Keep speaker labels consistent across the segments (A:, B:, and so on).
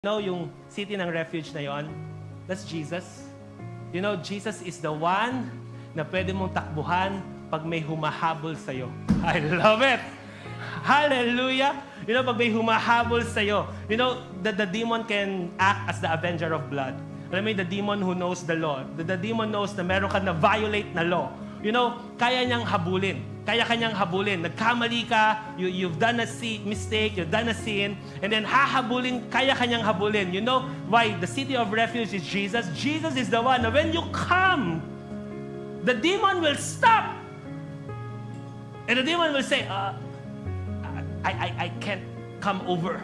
A: Yung city ng refuge na yon, that's Jesus. You know, Jesus is the one na pwede mong takbuhan pag may humahabol sa'yo. I love it! Hallelujah! You know, pag may humahabol sa'yo, you know, the demon can act as the avenger of blood. Alam mo, the demon who knows the law. The demon knows na meron ka na violate na law. You know, kaya niyang habulin. Kaya kanyang habulin. Nagkamali ka, you've done a mistake, you've done a sin, and then hahabulin, kaya kanyang habulin. You know why the city of refuge is Jesus? Jesus is the one na when you come, the demon will stop. And the demon will say, I can't come over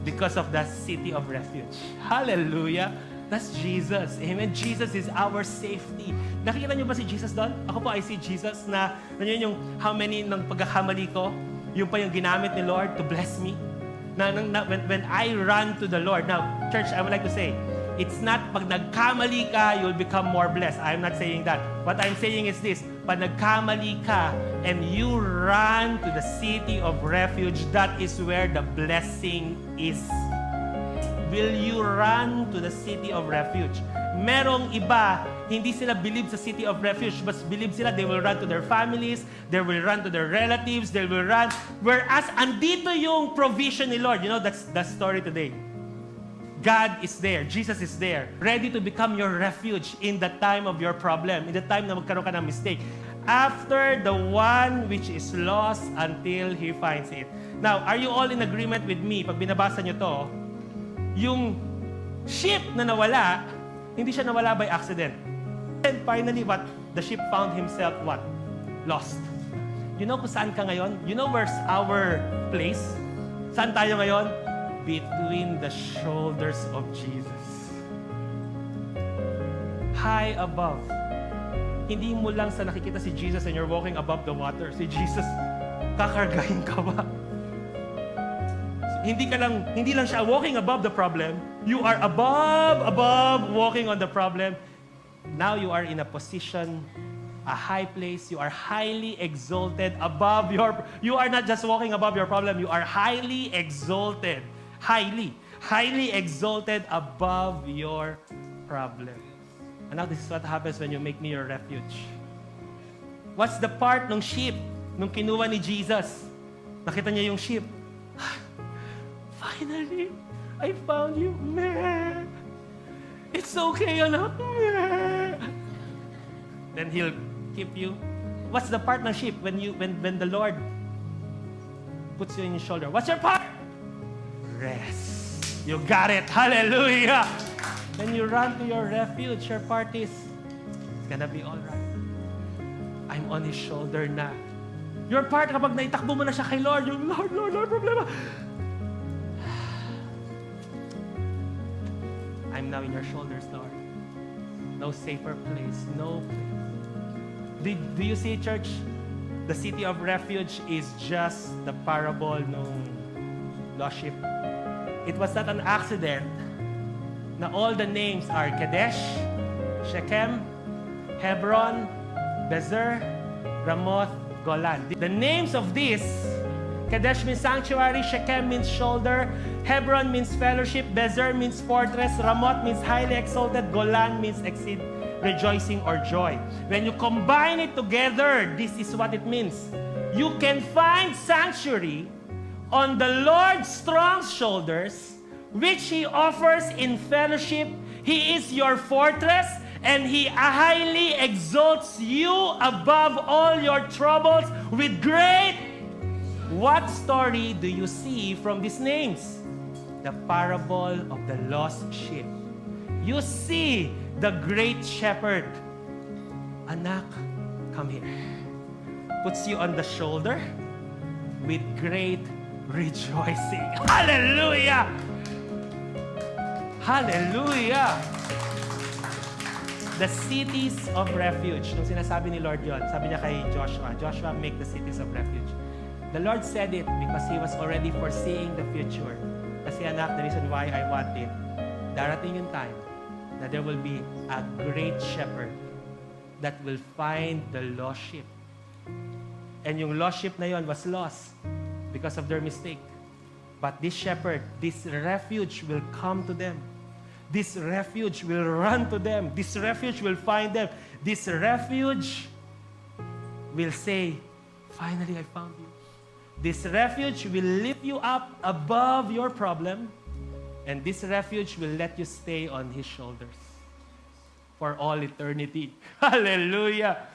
A: because of the city of refuge. Hallelujah! That's Jesus. Amen. Jesus is our safety. Nakikita niyo ba si Jesus doon? Ako po, I see Jesus na yun yung how many ng pagkakamali ko, yung pa yung ginamit ni Lord to bless me. When I run to the Lord. Now, church, I would like to say, it's not pag nagkamali ka, you'll become more blessed. I'm not saying that. What I'm saying is this, pag nagkamali ka and you run to the city of refuge, that is where the blessing is. Will you run to the city of refuge? Merong iba, hindi sila believe sa city of refuge, but believe sila they will run to their families, they will run to their relatives, they will run. Whereas, andito yung provision ni Lord. You know, that's the story today. God is there. Jesus is there. Ready to become your refuge in the time of your problem, in the time na magkaroon ka ng mistake. After the one which is lost until he finds it. Now, are you all in agreement with me? Pag binabasa nyo to, yung ship na nawala, hindi siya nawala by accident. And finally, what? The ship found himself what? Lost. You know kung saan ka ngayon? You know where's our place? Saan tayo ngayon? Between the shoulders of Jesus. High above. Hindi mo lang sa nakikita si Jesus and you're walking above the water. Si Jesus, kakargahin ka ba? Hindi lang siya walking above the problem. You are above walking on the problem. Now you are in a position, a high place. You are highly exalted above you are not just walking above your problem. You are highly exalted. Highly exalted above your problem. And now this is what happens when you make me your refuge. What's the part ng ship nung kinuha ni Jesus? Nakita niya yung ship. Finally, I found you. Meh. It's okay, anak. Meh. Then He'll keep you. What's the part ng ship when the Lord puts you in His shoulder? What's your part? Rest. You got it. Hallelujah. When you run to your refuge, your part is, it's gonna be all right. I'm on His shoulder na. Your part, kapag naitakbo mo na siya kay Lord, yung Lord, problema. I'm now in your shoulders, Lord. No safer place, no place. Do you see, church? The city of refuge is just the parable ng lost sheep. It was not an accident na all the names are Kadesh, Shechem, Hebron, Bezer, Ramoth, Golan. The names of these, Kadesh means sanctuary, Shechem means shoulder, Hebron means fellowship, Bezer means fortress, Ramoth means highly exalted, Golan means exceed rejoicing or joy. When you combine it together, this is what it means. You can find sanctuary on the Lord's strong shoulders, which He offers in fellowship. He is your fortress, and He highly exalts you above all your troubles with great. What story do you see from these names? The parable of the lost sheep. You see the great shepherd. Anak, come here. Puts you on the shoulder with great rejoicing. Hallelujah! Hallelujah! The cities of refuge. Nung sinasabi ni Lord yon, sabi niya kay Joshua, make the cities of refuge. The Lord said it because He was already foreseeing the future. Kasi anak, the reason why I want it, darating yung time na there will be a great shepherd that will find the lost sheep. And yung lost sheep na yon was lost because of their mistake. But this shepherd, this refuge will come to them. This refuge will run to them. This refuge will find them. This refuge will say, finally, I found you. This refuge will lift you up above your problem. And this refuge will let you stay on His shoulders for all eternity. Hallelujah!